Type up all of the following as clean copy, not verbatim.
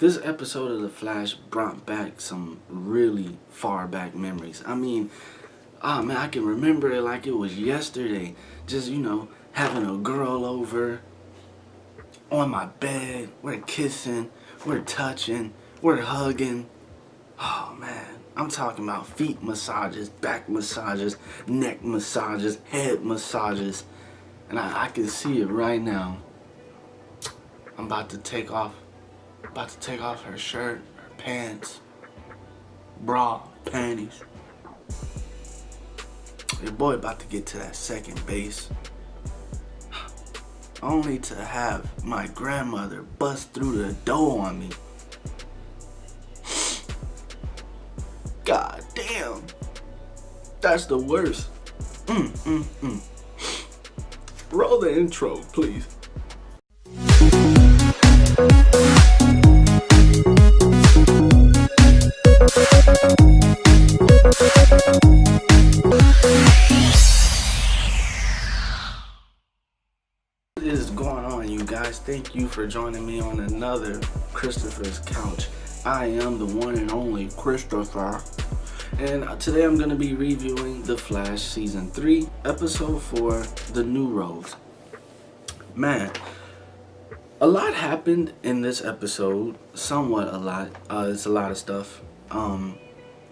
This episode of The Flash brought back some really far back memories. I mean, oh man, I can remember it like it was yesterday. Just, having a girl over on my bed. We're kissing, we're touching, we're hugging. Oh man, I'm talking about feet massages, back massages, neck massages, head massages. And I can see it right now. I'm about to take off her shirt, her pants, bra, panties. Your boy about to get to that second base. Only to have my grandmother bust through the door on me. God damn. That's the worst. Roll the intro, please. What is going on, you guys? Thank you for joining me on another Christopher's Couch. I am the one and only Christopher. And today I'm going to be reviewing The Flash Season 3, Episode 4, The New Road. Man, a lot happened in this episode. Somewhat a lot. It's a lot of stuff.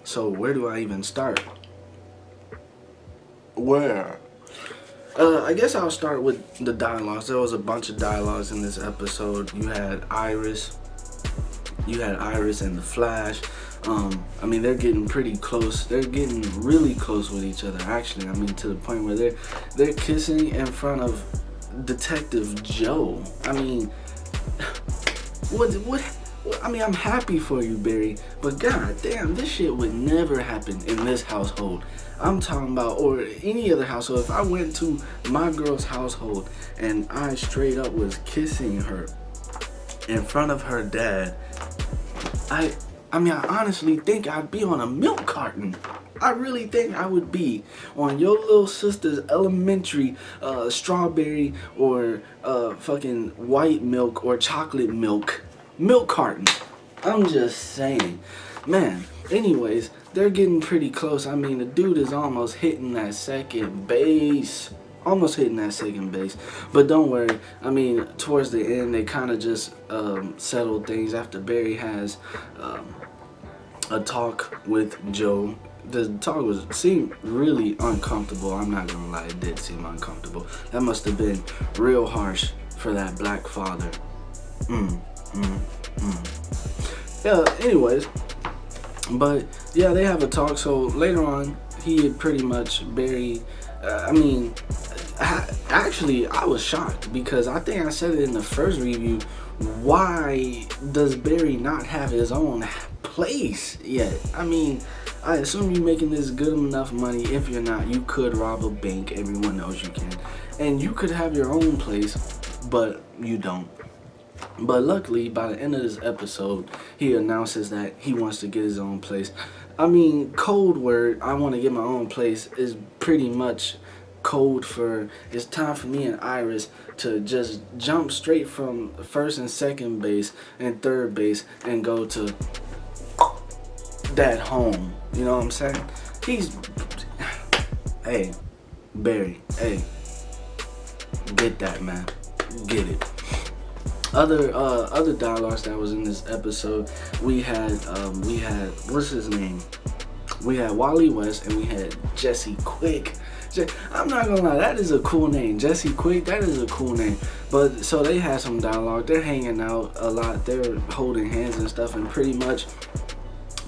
So where do I even start? I guess I'll start with the dialogues. There was a bunch of dialogues in this episode. You had Iris and the Flash. I mean, they're getting pretty close. They're getting really close with each other, actually. I mean, to the point where they're kissing in front of Detective Joe. I mean, what? I mean, I'm happy for you, Barry, but god damn, this shit would never happen in this household. I'm talking about, or any other household. If I went to my girl's household and I straight up was kissing her in front of her dad, I honestly think I'd be on a milk carton. I really think I would be on your little sister's elementary strawberry or fucking white milk or chocolate milk carton. I'm just saying. Man, anyways, they're getting pretty close. I mean, the dude is almost hitting that second base. But don't worry. I mean, towards the end, they kind of just settled things after Barry has a talk with Joe. The talk seemed really uncomfortable. I'm not gonna lie, it did seem uncomfortable. That must have been real harsh for that black father. Yeah, anyways, but yeah, they have a talk. So later on, he had pretty much Barry, actually, I was shocked because I think I said it in the first review. Why does Barry not have his own place yet? I mean, I assume you're making this good enough money. If you're not, you could rob a bank. Everyone knows you can. And you could have your own place, but you don't. But luckily, by the end of this episode, he announces that he wants to get his own place. I mean, code word, I want to get my own place, is pretty much code for it's time for me and Iris to just jump straight from first and second base and third base and go to that home. You know what I'm saying? Hey, Barry, hey, get that, man, get it. Other dialogues that was in this episode, we had what's his name? We had Wally West and we had Jesse Quick. I'm not gonna lie, that is a cool name. Jesse Quick, that is a cool name. But so they had some dialogue. They're hanging out a lot. They're holding hands and stuff, and pretty much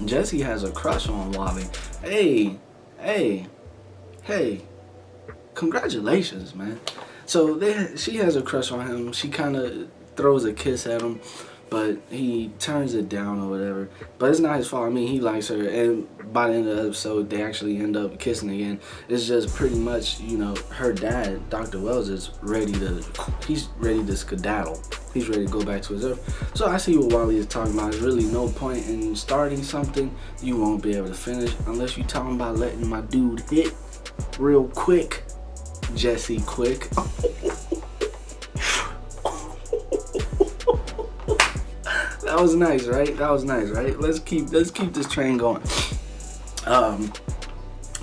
Jesse has a crush on Wally. Hey, congratulations, man. So she has a crush on him. She kind of throws a kiss at him, but he turns it down or whatever. But it's not his fault. I mean, he likes her, and by the end of the episode, they actually end up kissing again. It's just pretty much, her dad, Dr. Wells, is he's ready to skedaddle. He's ready to go back to his earth. So I see what Wally is talking about. There's really no point in starting something you won't be able to finish unless you're talking about letting my dude hit real quick. Jesse Quick. That was nice, right? That was nice, right? Let's keep this train going.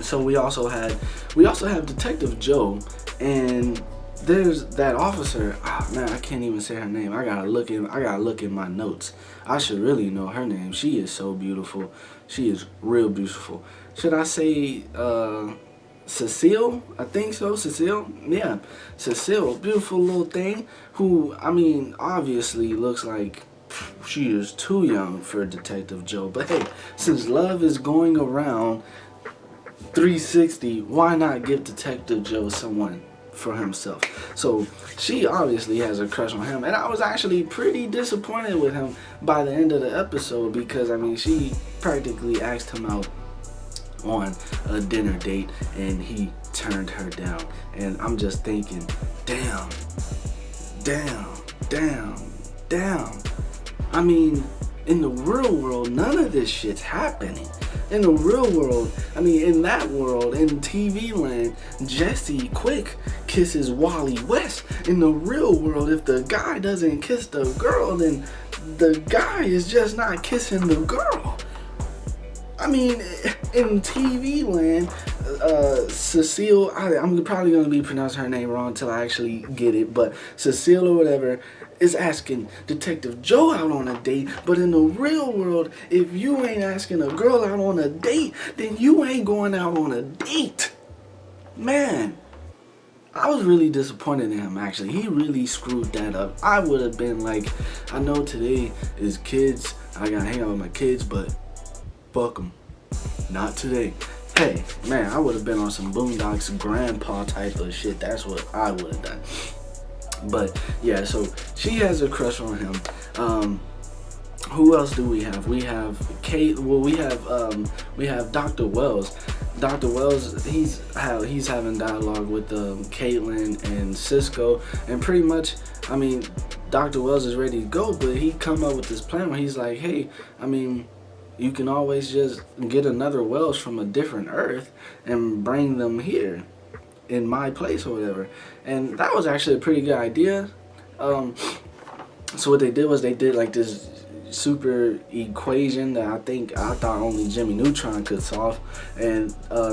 So we also have Detective Joe, and there's that officer. Oh man, I can't even say her name. I gotta look in my notes. I should really know her name. She is so beautiful. She is real beautiful. Should I say Cecile? I think so. Cecile? Yeah. Cecile, beautiful little thing who, I mean, obviously looks like she is too young for Detective Joe. But hey, since love is going around 360, why not give Detective Joe someone for himself? So she obviously has a crush on him, and I was actually pretty disappointed with him by the end of the episode, because I mean, she practically asked him out on a dinner date and he turned her down. And I'm just thinking, damn. I mean, in the real world, none of this shit's happening. In the real world, I mean, in that world, in TV land, Jesse Quick kisses Wally West. In the real world, if the guy doesn't kiss the girl, then the guy is just not kissing the girl. I mean, in TV land, Cecile, I'm probably going to be pronouncing her name wrong until I actually get it, but Cecile or whatever is asking Detective Joe out on a date. But in the real world, if you ain't asking a girl out on a date, then you ain't going out on a date. Man, I was really disappointed in him, actually. He really screwed that up. I would have been like, I know today is kids, I gotta hang out with my kids, but fuck them. Not today. Hey, man, I would have been on some Boondocks grandpa type of shit. That's what I would have done. But yeah, so she has a crush on him. Who else do we have? We have Kate. Well, we have Dr. Wells. Dr. Wells, he's having dialogue with Caitlin and Cisco, and pretty much, I mean, Dr. Wells is ready to go, but he come up with this plan where he's like, hey, I mean, you can always just get another Wells from a different Earth and bring them here in my place or whatever. And that was actually a pretty good idea. So what they did was they did like this super equation that I thought only Jimmy Neutron could solve, and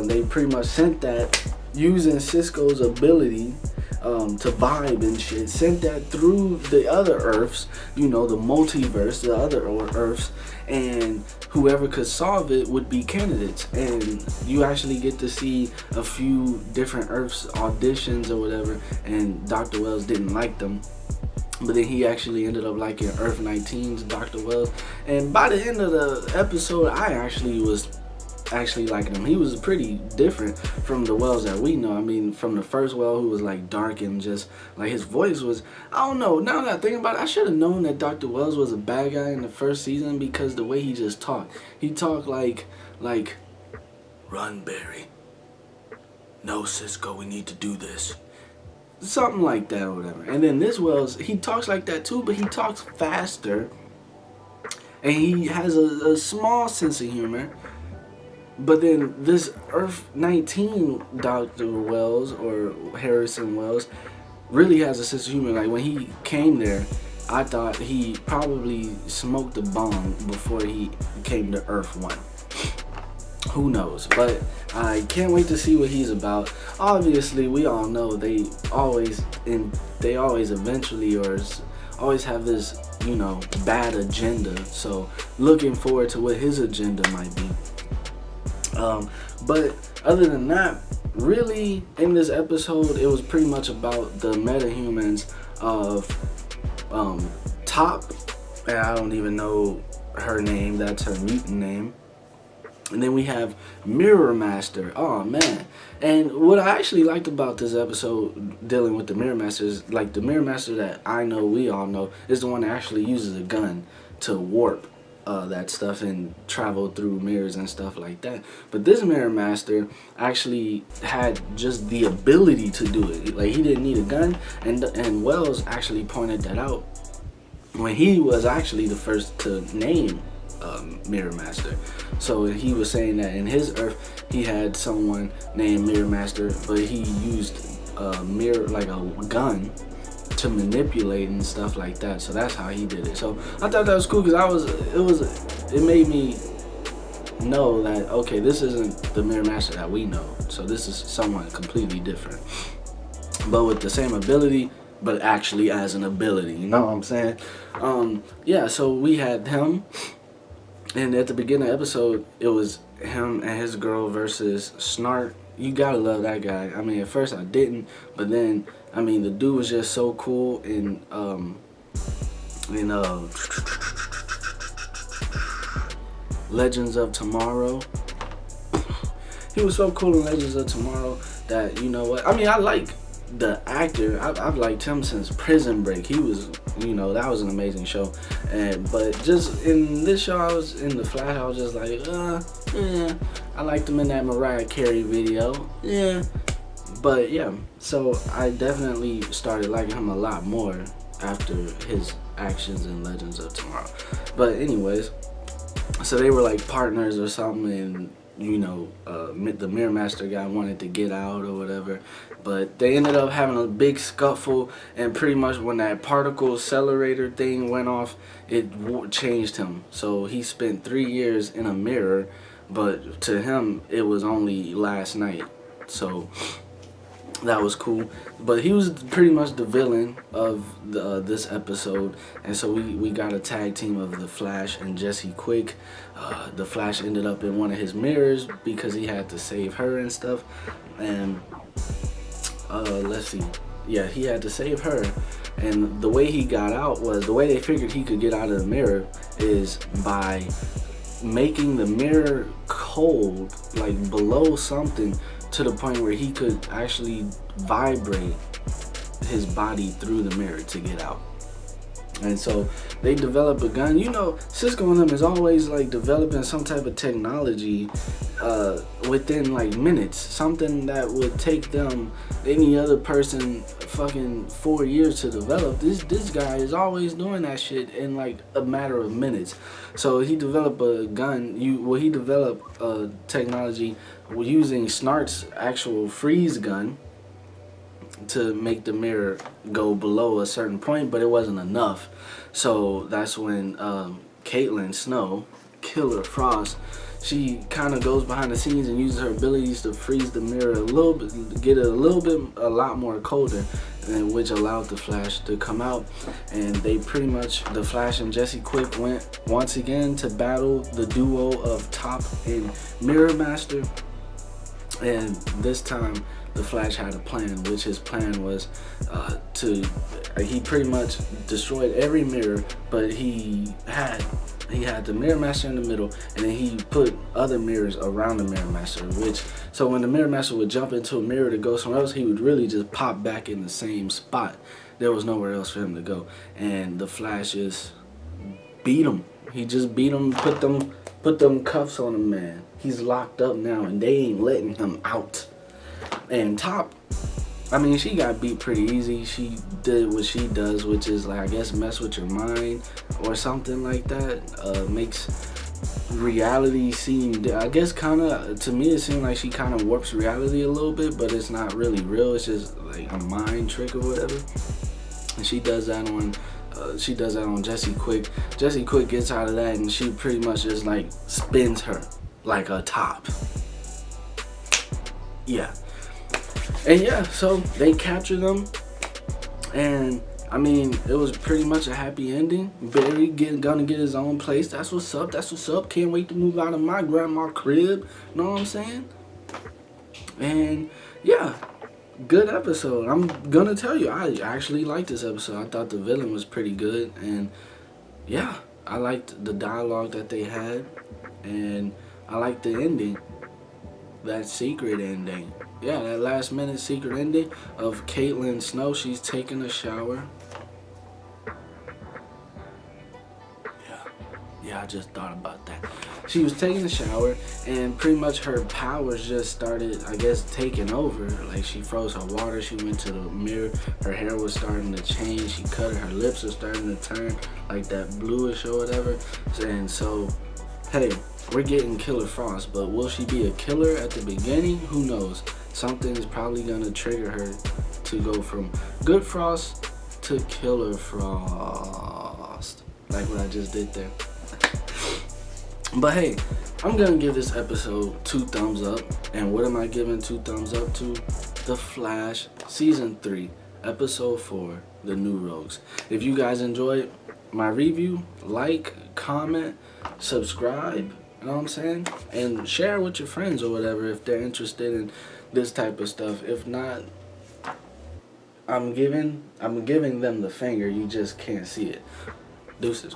they pretty much sent that using Cisco's ability to vibe and shit, sent that through the other Earths, you know, the multiverse, the other Earths, and whoever could solve it would be candidates. And you actually get to see a few different Earths auditions or whatever, and Dr. Wells didn't like them. But then he actually ended up liking Earth 19's Dr. Wells. And by the end of the episode, I actually was liking him. He was pretty different from the Wells that we know. I mean, from the first Wells, who was like dark and just like his voice was, I don't know. Now that I think about it, I should have known that Dr. Wells was a bad guy in the first season, because the way he just talked. He talked like, run, Barry. No, Cisco, we need to do this. Something like that or whatever. And then this Wells, he talks like that too, but he talks faster. And he has a small sense of humor. But then this Earth 19 Dr. Wells, or Harrison Wells, really has a sense of humor. Like when he came there, I thought he probably smoked a bong before he came to Earth 1. Who knows? But I can't wait to see what he's about. Obviously, we all know they always eventually or always have this, you know, bad agenda. So looking forward to what his agenda might be. But other than that, really in this episode, it was pretty much about the metahumans of Top, and I don't even know her name. That's her mutant name. And then we have Mirror Master. Oh man. And what I actually liked about this episode dealing with the Mirror Master is, like, the Mirror Master that I know, we all know, is the one that actually uses a gun to warp that stuff and travel through mirrors and stuff like that. But this Mirror Master actually had just the ability to do it. Like, he didn't need a gun, and Wells actually pointed that out when he was actually the first to name Mirror Master. So he was saying that in his Earth he had someone named Mirror Master, but he used a mirror, like a gun, to manipulate and stuff like that. So that's how he did it. So I thought that was cool because it made me know that, okay, this isn't the Mirror Master that we know. So this is someone completely different, but with the same ability, but actually as an ability. You know what I'm saying? Yeah. So we had him, and at the beginning of the episode, it was him and his girl versus Snart. You gotta love that guy. I mean, at first I didn't, but then, I mean, the dude was just so cool in Legends of Tomorrow. He was so cool in Legends of Tomorrow that, you know what? I mean, I like the actor. I've liked him since Prison Break. He was, you know, that was an amazing show. But just in this show, I was in the Flash. I was just like, yeah. I liked him in that Mariah Carey video. Yeah. But yeah, so I definitely started liking him a lot more after his actions in Legends of Tomorrow. But anyways, so they were like partners or something, and you know, the Mirror Master guy wanted to get out or whatever, but they ended up having a big scuffle, and pretty much when that particle accelerator thing went off, it changed him. So he spent 3 years in a mirror, but to him it was only last night. So that was cool. But he was pretty much the villain of this episode, and so we got a tag team of the Flash and Jesse Quick. The Flash ended up in one of his mirrors because he had to save her and stuff, and let's see, yeah, he had to save her, and the way he got out was, the way they figured he could get out of the mirror is by making the mirror cold, like below something, to the point where he could actually vibrate his body through the mirror to get out. And so they develop a gun. You know, Cisco and them is always like developing some type of technology within like minutes. Something that would take them, any other person, fucking 4 years to develop. This guy is always doing that shit in like a matter of minutes. So he developed a gun. He developed technology using Snart's actual freeze gun to make the mirror go below a certain point, but it wasn't enough. So that's when Caitlin Snow, Killer Frost, she kind of goes behind the scenes and uses her abilities to freeze the mirror a little bit, get it a lot more colder, and which allowed the Flash to come out. And they pretty much, the Flash and Jesse Quick went once again to battle the duo of Top and Mirror Master. And this time the Flash had a plan, which his plan was he pretty much destroyed every mirror, but he had the Mirror Master in the middle, and then he put other mirrors around the Mirror Master, so when the Mirror Master would jump into a mirror to go somewhere else, he would really just pop back in the same spot. There was nowhere else for him to go, and the Flash just beat him. He just beat him, put them cuffs on him, man. He's locked up now, and they ain't letting him out. And Top, I mean, she got beat pretty easy. She did what she does, which is like, I guess, mess with your mind or something like that. Makes reality seem, I guess, kind of, to me it seemed like she kind of warps reality a little bit, but it's not really real. It's just like a mind trick or whatever. And she does that on Jesse Quick. Jesse Quick gets out of that, and she pretty much just like spins her like a top. Yeah. And yeah, so they capture them, and I mean, it was pretty much a happy ending. Barry gonna get his own place. That's what's up. That's what's up. Can't wait to move out of my grandma crib. Know what I'm saying? And yeah, good episode. I'm gonna tell you, I actually liked this episode. I thought the villain was pretty good, and yeah, I liked the dialogue that they had, and I liked the ending, that secret ending. Yeah, that last minute secret ending of Caitlin Snow. She's taking a shower. Yeah, I just thought about that. She was taking a shower, and pretty much her powers just started, I guess, taking over. Like, she froze her water, she went to the mirror, her hair was starting to change, she cut her lips are starting to turn like that bluish or whatever. And so, hey, we're getting Killer Frost, but will she be a killer at the beginning? Who knows? Something is probably gonna trigger her to go from good Frost to Killer Frost. Like what I just did there. But hey, I'm gonna give this episode 2 thumbs up. And what am I giving 2 thumbs up to? The Flash Season 3, Episode 4, The New Rogues. If you guys enjoyed my review, like, comment, subscribe, you know what I'm saying? And share with your friends or whatever if they're interested in this type of stuff. If not, I'm giving them the finger, you just can't see it. Deuces.